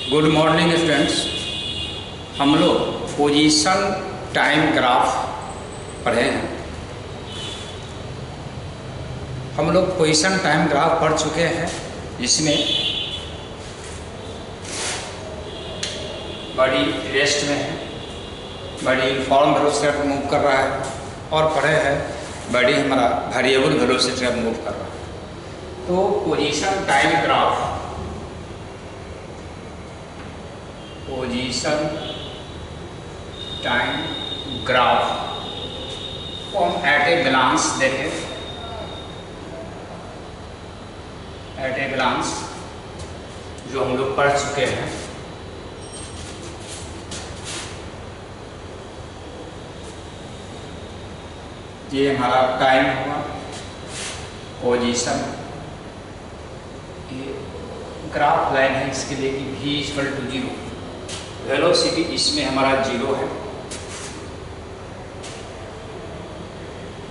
Good morning students. हम लोग position time graph पढ़े हैं। हम लोग पोजीशन टाइम ग्राफ पढ़ चुके हैं, जिसमें बड़ी रेस्ट में है, बड़ी यूनिफॉर्म वेलोसिटी पर मूव कर रहा है, और पढ़े हैं बड़ी हमारा वेरिएबल वेलोसिटी पर मूव कर रहा है। तो position time graph, position time graph को हम एट ए ग्लांस देखें। एट ए ग्लांस जो हम लोग पढ़ चुके हैं, ये हमारा टाइम हुआ, पोजीशन, ये ग्राफ लाइन है इसके लिए कि v इक्वल टू 0, वेलोसिटी इसमें हमारा 0 है।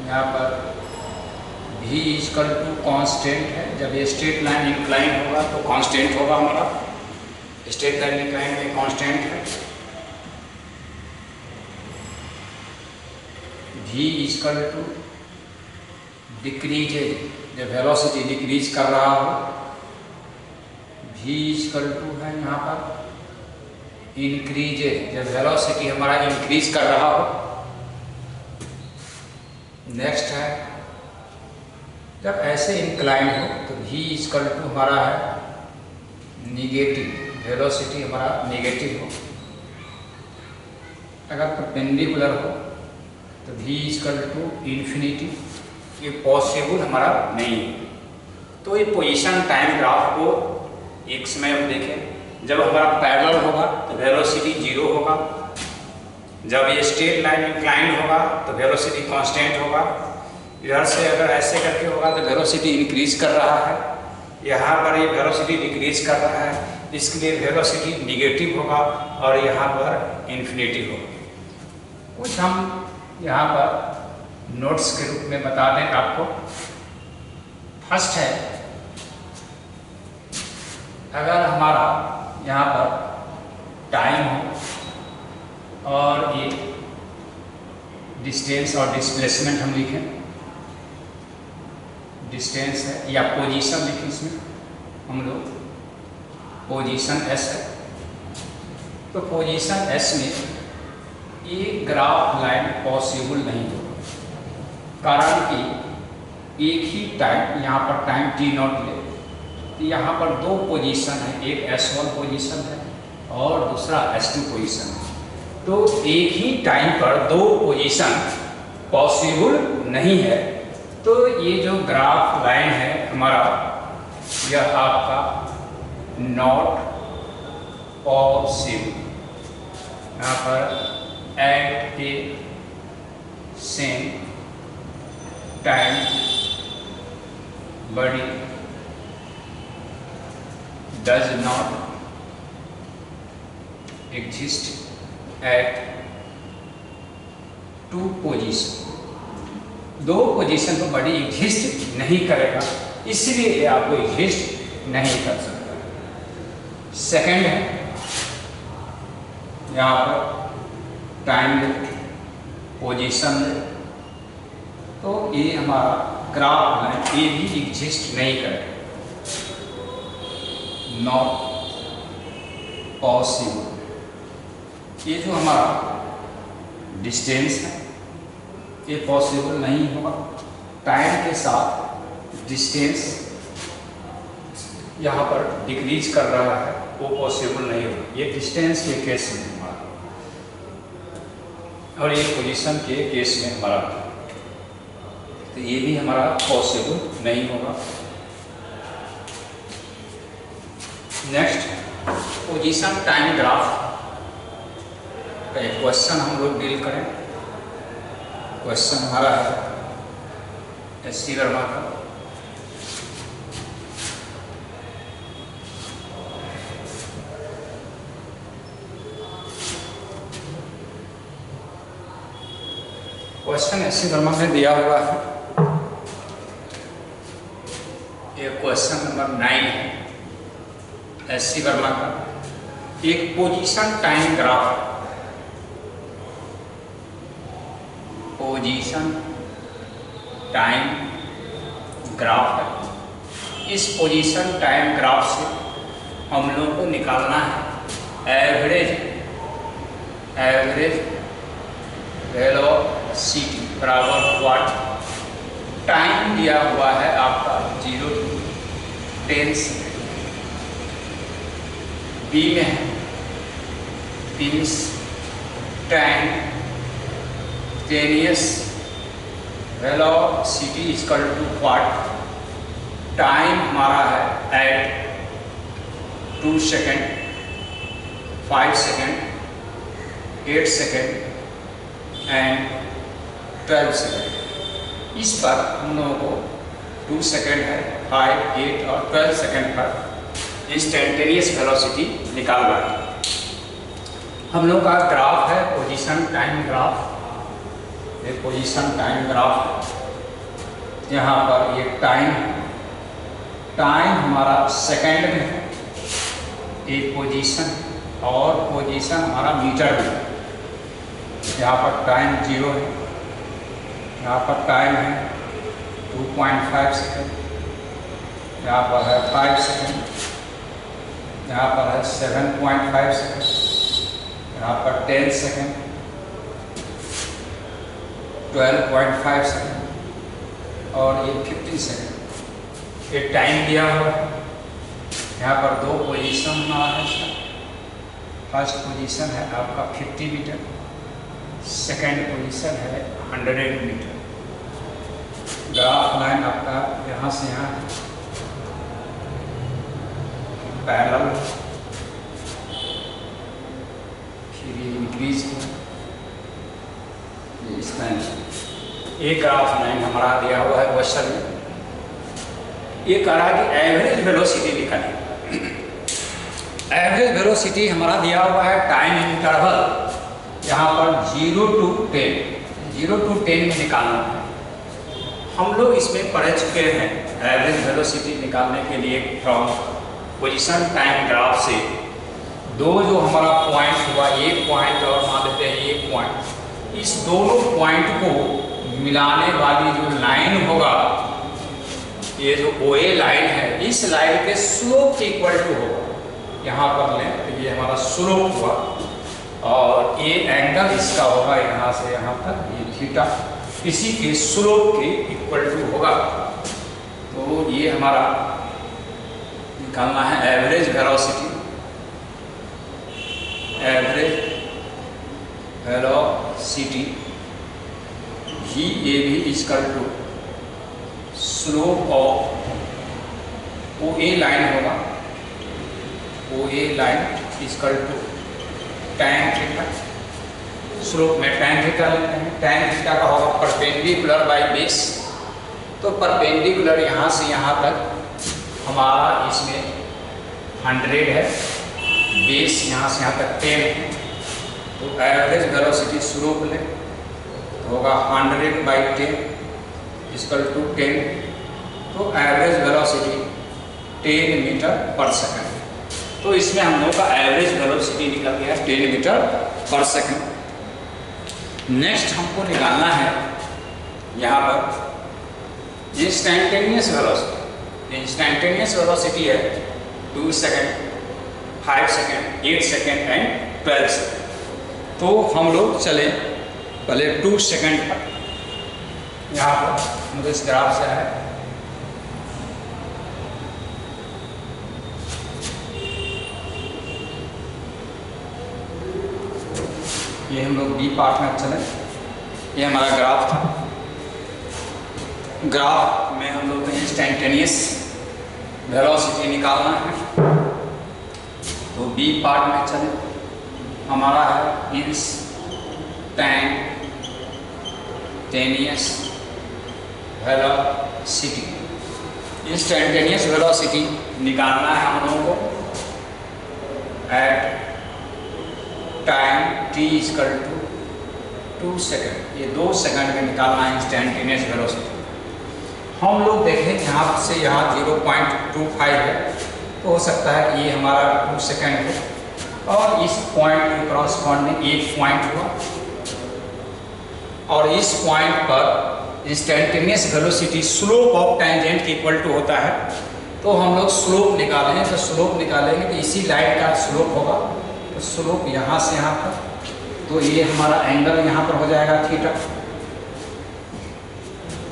यहाँ पर v इक्वल टू कांस्टेंट है। जब ये स्ट्रेट लाइन इंक्लाइन होगा तो कांस्टेंट होगा, हमारा स्ट्रेट लाइन इंक्लाइन में कांस्टेंट है। v इक्वल टू डिक्रीज है, जब वेलोसिटी डिक्रीज कर रहा हो। v इक्वल टू है यहाँ पर इंक्रीज है, जब वेलोसिटी हमारा इंक्रीज कर रहा हो। नेक्स्ट है जब ऐसे इंक्लाइन हो तो v इक्वल टू हमारा है निगेटिव, वेलोसिटी हमारा नेगेटिव हो। अगर परपेंडिकुलर हो तो v इक्वल टू इन्फिनिटी, ये पॉसिबल हमारा नहीं है। तो ये पोजीशन टाइम ग्राफ को एक समय हम देखें, जब हमारा पैरेलल होगा तो वेलोसिटी 0 होगा, जब ये स्ट्रेट लाइन इंक्लाइंड होगा तो वेलोसिटी कांस्टेंट होगा। इधर से अगर ऐसे करके होगा तो वेलोसिटी इंक्रीज कर रहा है, यहाँ पर ये वेलोसिटी डिक्रीज कर रहा है, इसके लिए वेलोसिटी निगेटिव होगा, और यहाँ पर इन्फिनिटी होगा। कुछ हम यहाँ पर नोट्स के रूप में बता दें आपको। फर्स्ट है, अगर हमारा यहाँ पर टाइम हो और ये डिस्टेंस और डिस्प्लेसमेंट हम लिखें, डिस्टेंस है या पोजीशन लिखें, इसमें हम लोग पोजीशन s है, तो पोजीशन s में ये ग्राफ लाइन पॉसिबल नहीं होगा, कारण कि एक ही टाइम, यहाँ पर टाइम t0 ले, तो यहाँ पर दो पोजीशन है, एक s1 पोजीशन है और दूसरा s2 पोजीशन है। तो एक ही टाइम पर दो पोजीशन पॉसिबल नहीं है। तो ये जो ग्राफ लाइन है हमारा, यह आपका नॉट पॉसिबल, यहाँ पर एट ए सेम टाइम बड़ी does not exist at two position, दो पोजीशन पर बड़ी एग्जिस्ट नहीं करेगा, इसलिए ये आपको एग्जिस्ट नहीं कर सकता। सेकंड है, यहाँ पर टाइम पोजीशन, तो ये हमारा ग्राफ लाइन ये भी एग्जिस्ट नहीं करेगा, नॉट पॉसिबल। ये जो हमारा डिस्टेंस है ये पॉसिबल नहीं होगा, टाइम के साथ डिस्टेंस यहाँ पर डिक्रीज कर रहा है, वो पॉसिबल नहीं होगा, ये डिस्टेंस के केस में हमारा, और ये पोजीशन के केस में हमारा, तो ये भी हमारा पॉसिबल नहीं होगा। नेक्स्ट, पोजीशन टाइम ग्राफ का एक क्वेश्चन हम लोग डील करें। क्वेश्चन हमारा है एस.सी. वर्मा का। Question SC. वर्मा में दिया हुआ है, ये क्वेश्चन नंबर 9 है एस.सी. वर्मा का। एक position time graph, position time graph है। इस पोजीशन टाइम ग्राफ से हम लोग को निकालना है एवरेज वेलोसिटी बराबर व्हाट। टाइम दिया हुआ है आपका 0 to 10 सेकेंड। बी में है instantaneous velocity equal to what. Time हमारा है at 2 second, 5 second, 8 second and 12 second. इस पर हम लोगों को 2 सेकेंड है, 5, 8 और 12 सेकेंड पर इंस्टैन्टेनियस वेलोसिटी निकालना है। हम लोग का ग्राफ है पोजीशन टाइम ग्राफ। ये पोजीशन टाइम ग्राफ, यहाँ पर ये टाइम हमारा सेकेंड में है, एक पोजीशन और पोजीशन हमारा मीटर में है। यहाँ पर टाइम 0 है, यहाँ पर टाइम है 2.5 सेकेंड, यहाँ पर है 5 सेकेंड, यहाँ पर है 7.5 सेकेंड, यहाँ पर 10 सेकेंड, 12.5 सेकेंड और ये 15 सेकेंड। ये टाइम दिया हुआ है। यहाँ पर 2 पोजीशन हमारा है। फर्स्ट पोजीशन है आपका 50 मीटर, सेकेंड पोजीशन है 100 मीटर। ग्राफ लाइन आपका यहाँ से यहाँ पैरेलल, फिर ये इंक्रीज किया, इस लाइन से एक ग्राफ लाइन हमारा दिया हुआ है क्वेश्चन में। ये कह रहा है कि एवरेज वेलोसिटी निकालिए। एवरेज वेलोसिटी हमारा दिया हुआ है टाइम इंटरवल, यहाँ पर 0 to 10 में निकालना है। हम लोग इसमें पढ़ चुके हैं एवरेज वेलोसिटी निकालने के लिए फ्रॉम पोजीशन टाइम ग्राफ से दो जो हमारा पॉइंट हुआ, एक पॉइंट और मान लेते हैं एक पॉइंट, इस दोनों पॉइंट को मिलाने वाली जो लाइन होगा, ये जो OA लाइन है, इस लाइन के स्लोप के इक्वल टू होगा। यहाँ पर लें तो ये हमारा स्लोप हुआ और ये एंगल इसका होगा यहाँ से यहाँ तक, ये थीटा, इसी के स्लोप के इक्वल टू होगा। तो ये हमारा निकालना है average velocity. Average velocity VAV equal to slope of OA line होगा, OA line equal to tan theta. Slope में tan थीटा लेते हैं, tan थीटा का होगा परपेंडिकुलर बाई बेस। तो परपेंडिकुलर यहाँ से यहाँ तक हमारा इसमें 100 है, बेस यहाँ से यहाँ तक 10 है। तो एवरेज वेलोसिटी स्लोप ले होगा 100/10 इक्वल टू 10। तो average velocity 10 metre per second. तो इसमें हम लोगों का एवरेज वेलोसिटी निकल गया 10 मीटर पर सेकंड। नेक्स्ट हमको निकालना है यहाँ पर इंस्टैन्टेनियस वेलोसिटी। इंस्टैन्टेनियस वेलोसिटी है 2 second, 5 second, 8 second and 12 second. तो हम लोग चले पहले 2 सेकंड पर। यहाँ पर मुझे इस ग्राफ से है, ये हम लोग बी पार्ट में चले। ये हमारा ग्राफ था। ग्राफ में हम लोग इंस्टैन्टेनियस वेलोसिटी निकालना है। तो बी पार्ट में चले, हमारा है इंस्टैन्टेनियस वेलोसिटी। इंस्टैन्टेनियस वेलोसिटी निकालना है हम लोगों को at time t equal to 2 second. ये 2 सेकेंड में निकालना है इंस्टैन्टेनियस वेलोसिटी। हम लोग देखें यहाँ से यहाँ 0.25 है, तो हो सकता है कि ये हमारा 2 सेकेंड है। और इस पॉइंट के क्रॉसपॉन्डिंग एक पॉइंट हुआ, और इस पॉइंट पर instantaneous velocity slope of tangent equal to होता है। तो हम लोग स्लोप निकालेंगे, तो स्लोप निकालेंगे तो इसी लाइन का स्लोप होगा। तो स्लोप यहाँ से यहाँ पर, तो ये हमारा एंगल यहाँ पर हो जाएगा थीटा।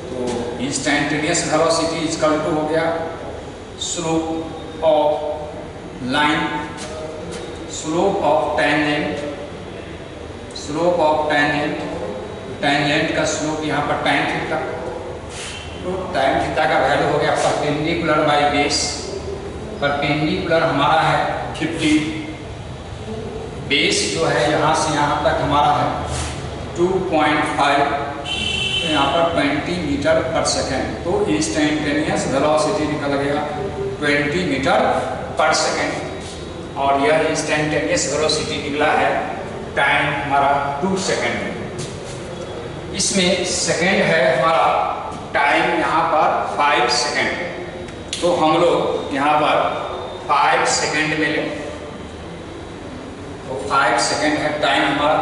तो इंस्टेंटेनियस वेलोसिटी इक्वल टू हो गया slope of line, slope of tangent, slope of tangent, tangent का स्लोप यहाँ पर tan थीटा। तो tan थीटा का वैल्यू हो गया परपेंडिकुलर बाई बेस। परपेंडिकुलर हमारा है 50, बेस जो है यहाँ से यहाँ तक हमारा है 2.5, तो यहाँ पर 20 मीटर पर सेकेंड। तो इंस्टेंटेनियस वेलोसिटी निकल गया 20 मीटर पर सेकेंड, और यह इंस्टेंटेनियस वेलोसिटी निकला है टाइम हमारा 2 सेकेंड। इसमें सेकेंड है हमारा टाइम यहाँ पर 5 सेकेंड। तो हम लोग यहाँ पर 5 सेकेंड में लें, तो 5 सेकेंड है टाइम हमारा।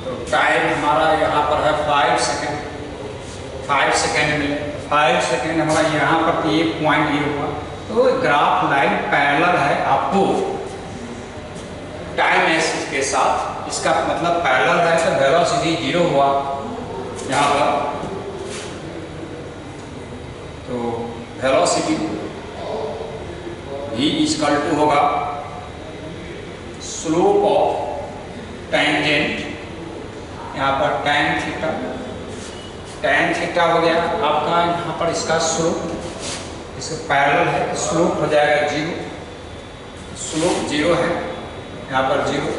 तो टाइम हमारा यहाँ पर है 5 सेकेंड, 5 सेकेंड में लें। 5 सेकेंड हमारा यहाँ पर तो एक पॉइंट ये हुआ। तो ग्राफ लाइन पैरेलल है आपको टाइम एक्सिस के साथ, इसका मतलब पैरेलल है तो वेलोसिटी 0 हुआ यहाँ पर। तो वेलोसिटी v इक्वल टू होगा स्लोप ऑफ टेंजेंट, यहाँ पर tan थीटा, tan थीटा हो गया आपका यहाँ पर इसका स्लोप, इसका पैरेलल है, स्लोप हो जाएगा 0, स्लोप 0 है यहाँ पर 0,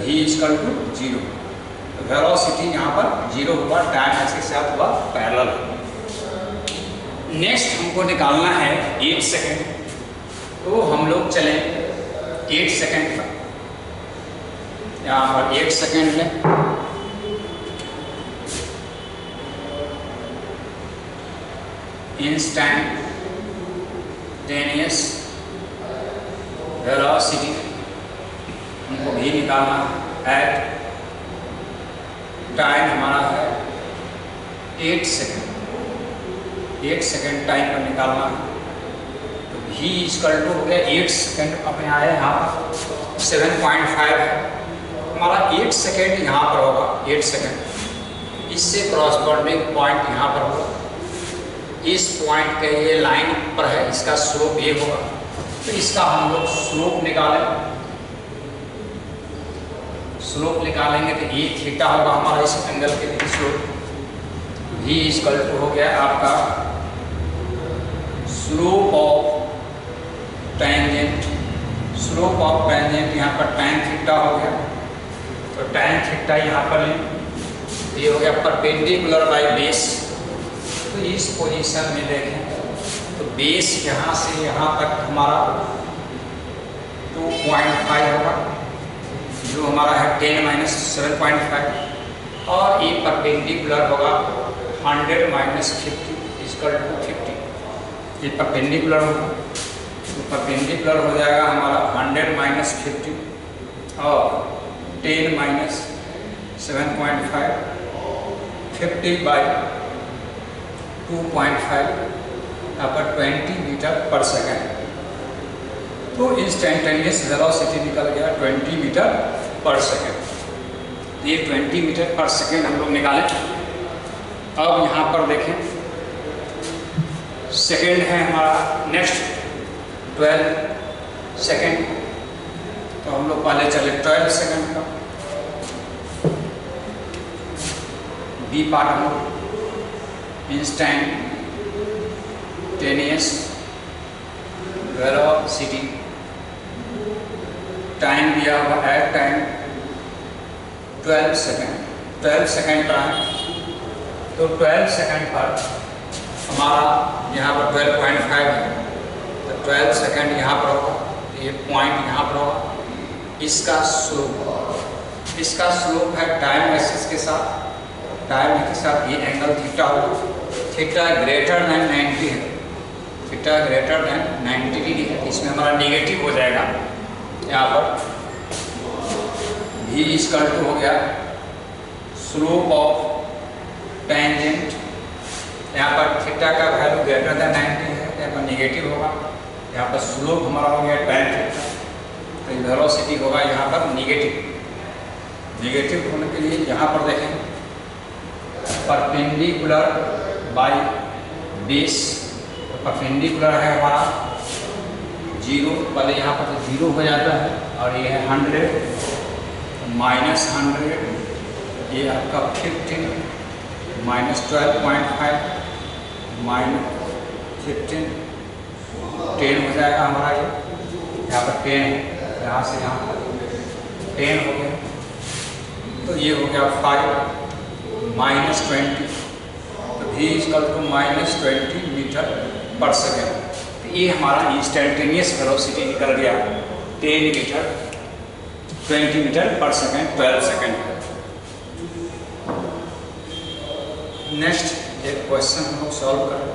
v इक्वल टू 0। वेलोसिटी यहाँ पर 0 हुआ, टाइम एक्सिस के साथ हुआ पैरेलल। नेक्स्ट हमको निकालना है 8 सेकेंड। तो हम लोग चलें 8 सेकेंड का, यहाँ पर 8 सेकेंड लें। इंस्टेंटेनियस वेलोसिटी हमको भी निकालना है, टाइम हमारा है 8 सेकेंड, 8 सेकेंड टाइम पर निकालना है। तो v इक्वल टू हो गया 8 सेकेंड अपने आए यहाँ पर 7.5 है हमारा। 8 सेकेंड यहाँ पर होगा, 8 सेकेंड, इससे क्रॉसपॉन्डिंग पॉइंट यहाँ पर होगा। इस पॉइंट के ये लाइन पर है, इसका स्लोप ये होगा। तो इसका हम लोग स्लोप निकालें, स्लोप निकालेंगे तो ये थीटा होगा हमारा इस एंगल के लिए स्लोप। v इक्वल टू हो गया आपका slope of tangent, slope of tangent यहाँ पर tan थीटा हो गया। तो tan थीटा यहाँ पर लें, ये हो गया परपेंडिकुलर बाई बेस। तो इस पोजीशन में देखें तो बेस यहाँ से यहाँ तक हमारा 2.5 होगा, जो हमारा है 10 माइनस 7.5, और ये परपेंडिकुलर होगा 100 माइनस 50 इक्वल टू 50। ये परपेंडिकुलर होगा, तो परपेंडिकुलर हो जाएगा हमारा 100 माइनस 50 और 10 माइनस 7.5, 50 बाई 2.5, यहाँ पर 20 मीटर पर सेकेंड। तो इंस्टेंटेनियस वेलोसिटी निकल गया 20 मीटर पर सेकेंड। ये 20 मीटर पर सेकेंड हम लोग निकालें। अब यहाँ पर देखें सेकेंड है हमारा नेक्स्ट 12 सेकेंड। तो हम लोग पहले चले 12 सेकेंड का बी पार्ट हम लोग इंस्टेंटेनियस वेलोसिटी, टाइम दिया हुआ है टाइम 12 सेकेंड, 12 सेकेंड पर है। तो 12 सेकेंड पर हमारा यहाँ पर 12.5 है, तो 12 सेकेंड यहाँ पर होगा, ये पॉइंट यहाँ पर होगा। इसका स्लोप है टाइम एक्सिस के साथ, टाइम के साथ ये एंगल थीटा होगा। थीटा ग्रेटर देन 90 है, थीटा ग्रेटर देन 90 डिग्री है, इसमें हमारा नेगेटिव हो जाएगा। यहाँ पर v इक्वल टू हो गया स्लोप ऑफ टेंजेंट, यहाँ पर थीटा का वैल्यू ग्रेटर देन 90 है, यहाँ पर नेगेटिव होगा। यहाँ पर स्लोप हमारा हो गया tan थीटा, तो वेलोसिटी होगा यहाँ पर नेगेटिव। नेगेटिव होने के लिए यहाँ पर देखें परपेंडिकुलर बाई बेस, परपेंडिकुलर है हमारा 0, पहले यहाँ पर तो 0 हो जाता है, और ये है 100 माइनस 100, ये आपका 15 माइनस 12.5 माइनस 15 10 हो जाएगा हमारा। ये यहाँ पर 10 है, यहाँ से यहाँ पर 10 हो गया, तो ये हो गया 5 माइनस 20, तो v equal to minus 20 metre per second. तो ये हमारा इंस्टेंटेनियस वेलोसिटी निकल गया 10 metre 20 metre per second 12 second. Next एक क्वेश्चन हम लोग सॉल्व करें।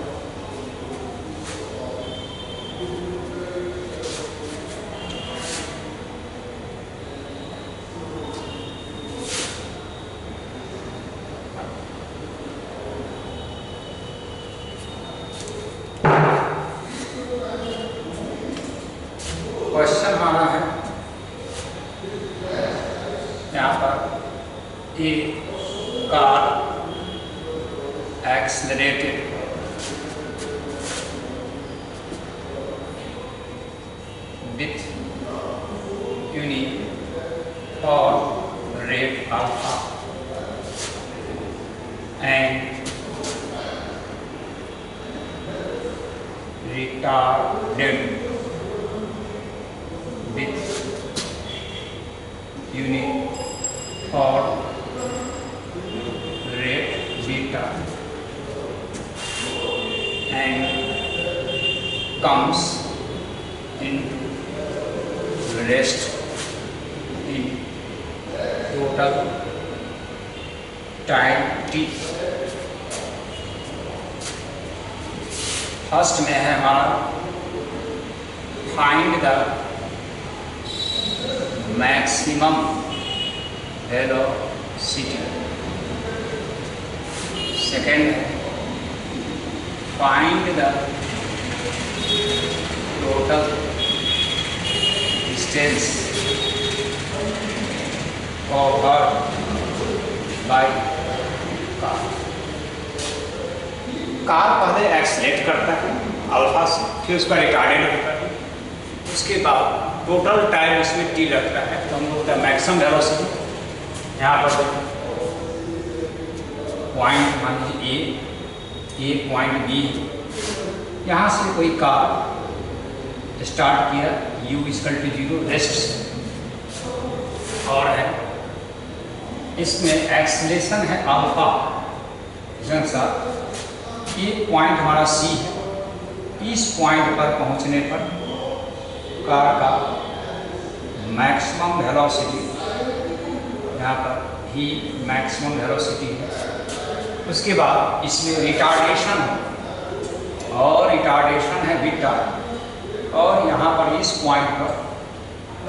क्वेश्चन हमारा है यहाँ पर a car accelerated with uniform rate alpha and retarded with uniform rate beta and comes into rest in total time t। First में है हमारा find the maximum velocity, second है find the total distance covered by car। Car पहले एक्सलेट करता है alpha से, फिर उसका रिटार्डेड होता है, उसके बाद टोटल टाइम उसमें टी लगता है, तो हम लोग का मैक्सिमम वेलोसिटी यहाँ पर पॉइंट मान लीजिए ए पॉइंट बी, यहाँ से कोई कार स्टार्ट किया u इक्वल टू 0 रेस्ट, और है इसमें एक्सीलरेशन है अल्फा जैसा, ये पॉइंट हमारा सी है। इस पॉइंट पर पहुँचने पर कार का मैक्सिमम वेलोसिटी यहाँ पर ही मैक्सिमम वेलोसिटी है। उसके बाद इसमें रिटार्डेशन है, और रिटार्डेशन है बीटा, और यहाँ पर इस पॉइंट पर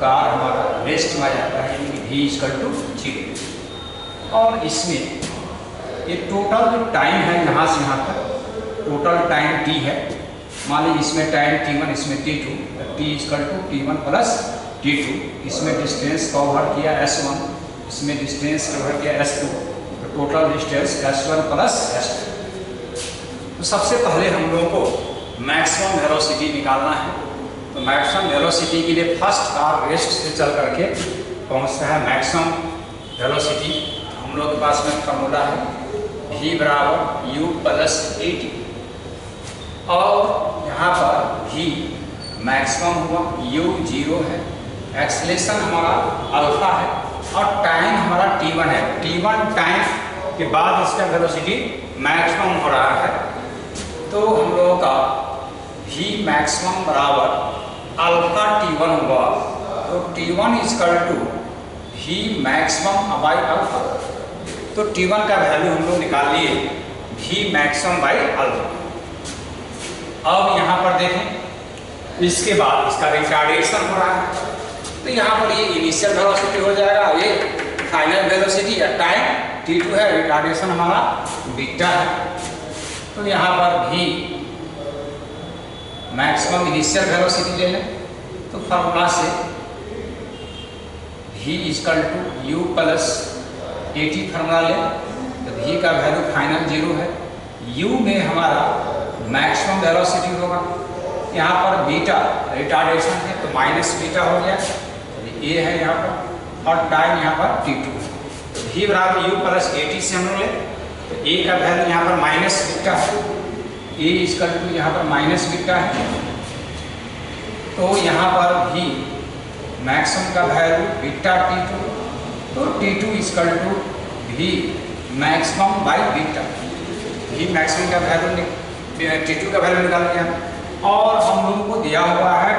कार हमारा रेस्ट में आ जाता है, यानी v इक्वल टू 0। और इसमें ये टोटल जो टाइम है यहाँ से यहाँ तक टोटल टाइम t है, मान लीजिए इसमें टाइम t1 इसमें t2, t equal to t1 plus t2, इसमें डिस्टेंस कवर किया s1, इसमें डिस्टेंस कवर किया s2, total distance s1 plus s2। तो सबसे पहले हम लोगों को मैक्सिमम वेलोसिटी निकालना है। तो मैक्सिमम वेलोसिटी के लिए फर्स्ट कार रेस्ट से चल करके पहुंचता है मैक्सिमम वेलोसिटी। हम लोग के पास में फॉर्मूला है v बराबर u प्लस at, और यहाँ पर v मैक्सिमम हुआ, u 0 है, एक्सीलरेशन हमारा अल्फा है, और टाइम हमारा t1 है। t1 टाइम के बाद इसका वेलोसिटी मैक्सिमम हो रहा है, तो हम लोगों का v मैक्सिमम बराबर अल्फा t1 हुआ, तो t1 equal to v maximum by alpha. तो t1 का वैल्यू हम लोग निकाल लिए v मैक्सिमम बाई अल्फा। अब यहाँ पर देखें, इसके बाद इसका रिटार्डेशन हो रहा है, तो यहाँ पर ये इनिशियल वेलोसिटी हो जाएगा, ये फाइनल वेलोसिटी या टाइम t2 है, रिटार्डेशन हमारा बीटा है। तो यहाँ पर भी मैक्सिमम इनिशियल वेलोसिटी ले लें, तो फॉर्मूला से v equal to u plus at formula लें, तो v का वैल्यू फाइनल 0 है, u में हमारा मैक्सिमम वेलोसिटी होगा, यहाँ पर बीटा रिटार्डेशन है तो माइनस बीटा हो गया, ये है यहाँ पर, और टाइम यहाँ पर t2, तो v बराबर u प्लस at से हम लोग लें, तो a का वैल्यू यहाँ पर माइनस बीटा है, a इक्वल टू यहाँ पर माइनस बीटा है, तो यहाँ पर भी मैक्सिमम का वैल्यू बीटा t2, तो t2 equal to v maximum by beta, v maximum का वैल्यू t2 का वैल्यू निकाल लिया, और हम लोगों को दिया हुआ है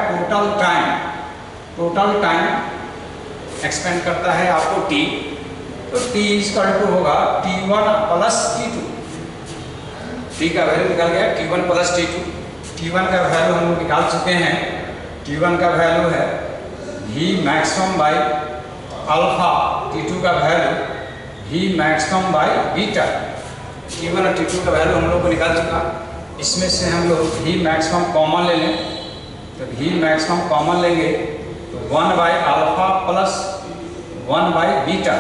टोटल टाइम एक्सपेंड करता है आपको t, तो t इक्वल टू होगा t1 प्लस t2, t का वैल्यू निकल गया t1 प्लस t2, t1 का वैल्यू हम लोग निकाल चुके हैं, t1 का वैल्यू है v maximum by alpha, t2 का value v maximum by beta, t1 और t2 का वैल्यू हम लोग को निकाल चुका, इसमें से हम लोग v मैक्सिमम कॉमन ले लें, तो v मैक्सिमम कॉमन लेंगे तो 1 by alpha plus 1 by beta,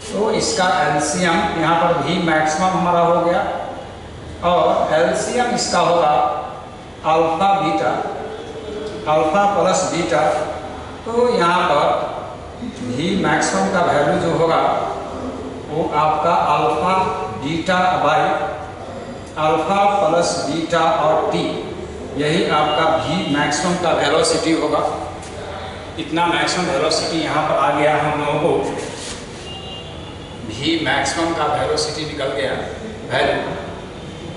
तो इसका एलसीएम यहाँ पर v मैक्सिमम हमारा हो गया, और एलसीएम इसका होगा alpha beta, alpha plus beta, तो यहाँ पर v मैक्सिमम का वैल्यू जो होगा वो आपका alpha beta by alpha plus beta और t, यही आपका v मैक्सिमम का वेलोसिटी होगा। इतना मैक्सिमम वेलोसिटी यहाँ पर आ गया हम लोगों को, v मैक्सिमम का वेलोसिटी निकल गया वैल्यू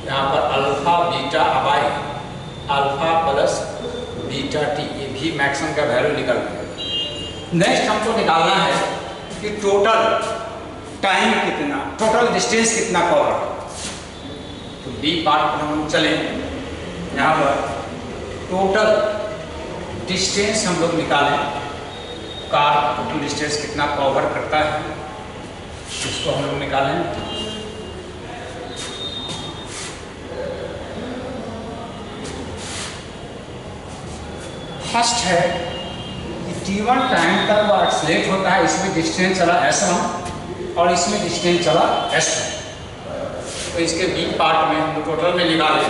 यहाँ पर alpha beta by alpha plus beta t, ये v मैक्सिमम का वैल्यू निकल गया। नेक्स्ट हमको निकालना है कि टोटल टाइम कितना, टोटल डिस्टेंस कितना कवर, तो बी पार्ट पर हम चले, यहाँ पर टोटल डिस्टेंस हम लोग निकालें, कार टोटल डिस्टेंस कितना कवर करता है इसको हम लोग निकालें। फर्स्ट है कि t1 टाइम तक वो एक्सलेट होता है, इसमें डिस्टेंस चला s1 और इसमें डिस्टेंस चला s2, तो इसके बी पार्ट में हम टोटल में निकालें,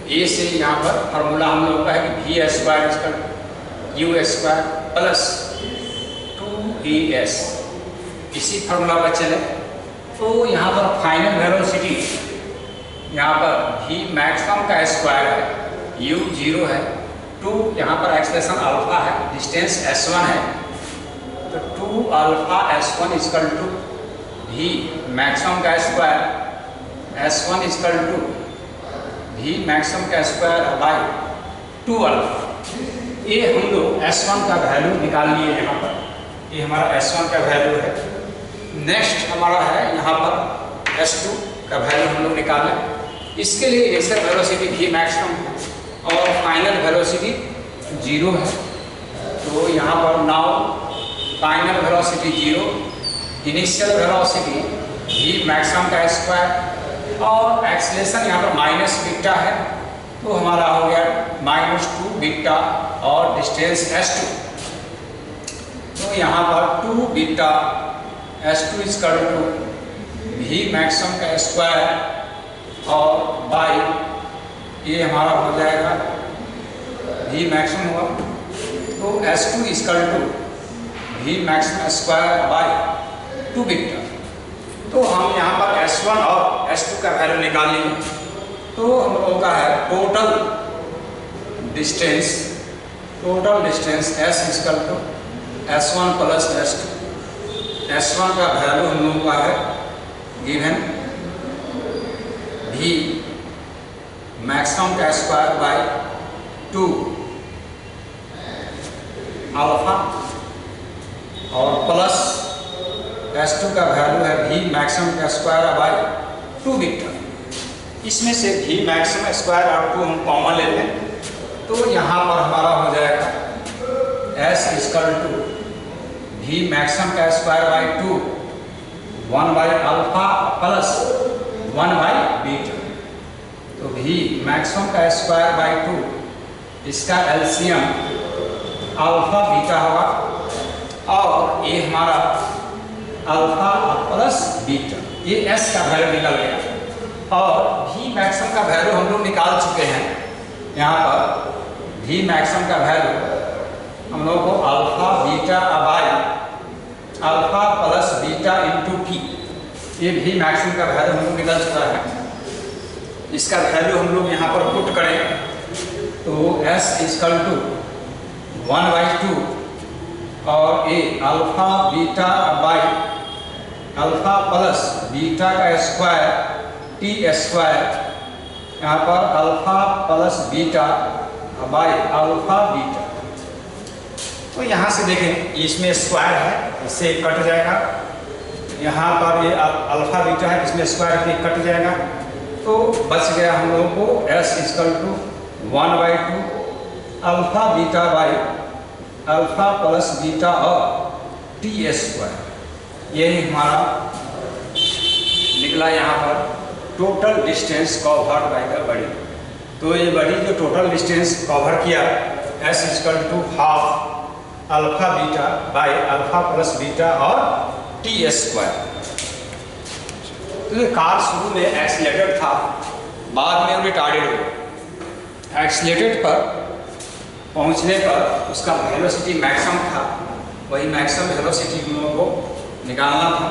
ए से यहाँ पर फार्मूला हम लोग का है कि वी स्क्वायर इसका यू स्क्वायर प्लस 2as, इसी फार्मूला पर चले, तो यहाँ पर फाइनल वेलोसिटी यहाँ पर v मैक्सिमम का स्क्वायर है, u 0 है, 2 यहाँ पर एक्सप्रेशन अल्फा है, डिस्टेंस s1 है, तो 2 alpha s1 equal to v maximum का square, s1 equal to v maximum का स्क्वायर बाई 2 अल्फा, ये हम लोग s1 का वैल्यू निकाल लिए यहाँ पर, ये हमारा s1 का वैल्यू है। नेक्स्ट हमारा है यहाँ पर s2 का वैल्यू हम लोग निकालें, इसके लिए इनिशियल वेलोसिटी v मैक्सिमम है और फाइनल वेलोसिटी 0 है, तो यहाँ पर now final velocity 0, initial velocity v maximum का स्क्वायर और एक्सेलरेशन यहाँ पर माइनस बीटा है, तो हमारा हो गया -2 बीटा और डिस्टेंस s2, तो यहाँ पर 2 beta s2 equal to v maximum का स्क्वायर और बाई ये हमारा हो जाएगा v मैक्सिमम हुआ, तो s2 equal to v maximum square by 2 beta, तो हम यहाँ पर s1 और s2 का वैल्यू निकाल लेंगे, तो हम लोगों का है total distance s equal to s1 plus s2, s1 का वैल्यू हम लोगों का है गिवन v मैक्सिमम का स्क्वायर बाई 2 अल्फा और प्लस s2 का वैल्यू है v मैक्सिमम का स्क्वायर बाई 2 बीटा, इसमें से भी मैक्सिमम स्क्वायर आउट को हम कॉमन ले लें तो यहाँ पर हमारा हो जाएगा S इक्वल टू भी मैक्सिमम का square by 2 1 by alpha plus 1 by beta. तो भी मैक्सिमम का स्क्वायर बाई 2 इसका एलसीएम अल्फा बीटा होगा और ये हमारा अल्फा प्लस बीटा, ये S का वैल्यू निकल गया। और भी मैक्सिमम का वैल्यू हम लोग निकाल चुके हैं। यहाँ पर भी मैक्सिमम का वैल्यू हम लोग को alpha beta by alpha plus beta into P, ये भी मैक्सिमम का वैल्यू हम लोग निकल चुका है। इसका वैल्यू हम लोग यहाँ पर पुट करें तो S इक्वल टू 1/2 और ये alpha beta by alpha plus beta का स्क्वायर टी स्क्वायर, यहाँ पर alpha plus beta by alpha beta. तो यहाँ से देखें इसमें स्क्वायर है, इससे कट जाएगा। यहाँ पर ये अल्फा बीटा है, इसमें स्क्वायर में कट जाएगा तो बच गया हम लोगों को S equal to 1/2 alpha beta by alpha plus beta और टी स्क्वायर। यही हमारा निकला यहाँ पर total distance covered by the body. तो ये बॉडी जो टोटल डिस्टेंस कवर किया S equal to half alpha beta by alpha plus beta और टी स्क्वायर। तो ये कार शुरू में एक्सीलरेटेड था, बाद में रिटार्डेड हो। एक्सीलरेटेड पर पहुंचने पर उसका वेलोसिटी मैक्सिमम था, वही मैक्सिमम वेलोसिटी हम लोगों को निकालना था।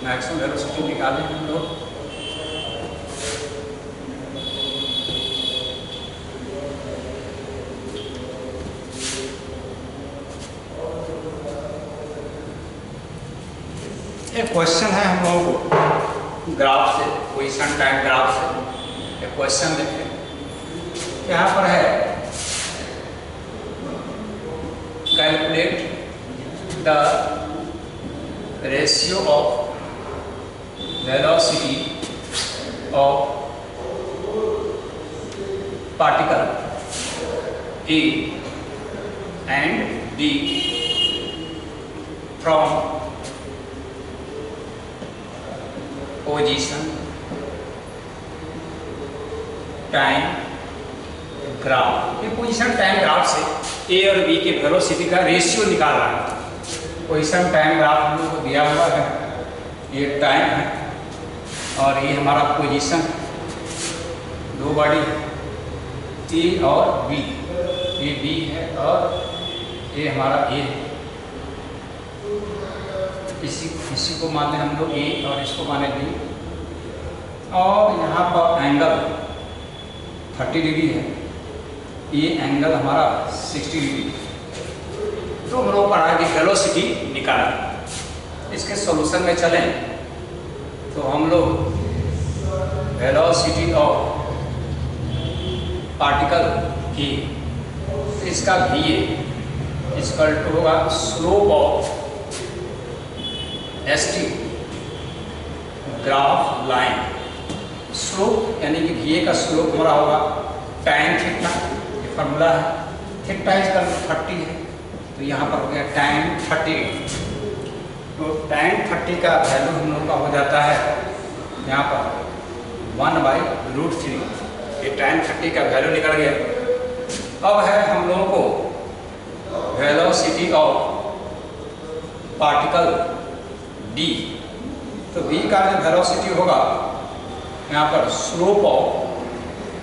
मैक्सिमम वेलोसिटी निकालें हम लोग। एक क्वेश्चन है हम लोगों को ग्राफ से, पोजीशन टाइम ग्राफ से एक क्वेश्चन देखें। यहाँ पर है calculate the ratio of velocity of particle A and B from position time graph. ये पोजीशन टाइम ग्राफ से ए और बी के वेलोसिटी का रेशियो निकाल रहा है। पोजीशन टाइम ग्राफ हम लोग को दिया हुआ है, ये टाइम है और ये हमारा पोजीशन, दो बॉडी ए और बी, ये बी है और ये हमारा ए है। इसी को माने हम लोग ए और इसको माने बी। और यहाँ पर एंगल 30 डिग्री है, ये एंगल हमारा 60 डिग्री। तो हम लोग पढ़ा कि वेलोसिटी निकालें। इसके सॉल्यूशन में चलें तो हम लोग वेलोसिटी ऑफ पार्टिकल की, इसका भी इक्वल टू होगा slope of ST graph line. Slope यानी कि VA का स्लोप हमारा होगा tan थीटा, ये फार्मूला है। थीटा इक्वल 30 है तो यहाँ पर हो गया tan 30। तो tan 30 का वैल्यू हम लोग का हो जाता है यहाँ पर 1/√3। ये tan 30 का वैल्यू निकल गया। अब है हम लोगों को वेलोसिटी ऑफ पार्टिकल D। तो V का जो वेलोसिटी होगा यहाँ पर slope of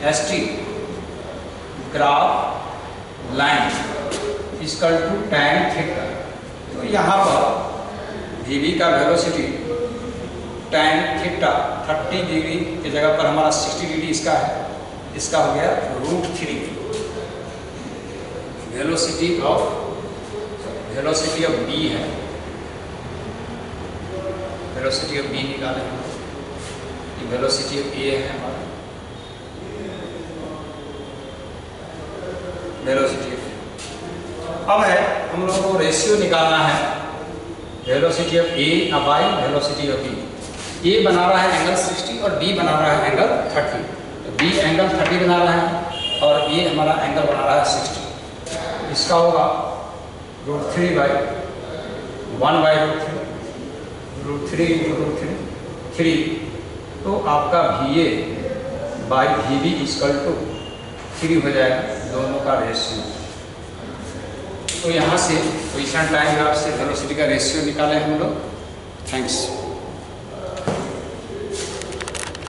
ST graph line equal to tan theta. तो यहाँ पर VB का वेलोसिटी tan थीटा 30 डिग्री की जगह पर हमारा 60 डिग्री इसका है, इसका हो गया √3। वेलोसिटी ऑफ B है, वेलोसिटी ऑफ B निकालें। ये वेलोसिटी ऑफ A है हमारा, वेलोसिटी। अब है हम लोगों को रेशियो निकालना है velocity of A by velocity of B। ए बना रहा है एंगल 60 और बी बना रहा है एंगल 30। तो बी एंगल 30 बना रहा है और ए हमारा एंगल बना रहा है 60। इसका होगा √3 बाई 1 बाई √3 × √3 तो आपका VA बाई VB = 3 हो जाएगा, दोनों का रेशियो। तो यहाँ से पोजीशन टाइम ग्राफ से वेलोसिटी का रेशियो निकाले हम लोग। थैंक्स।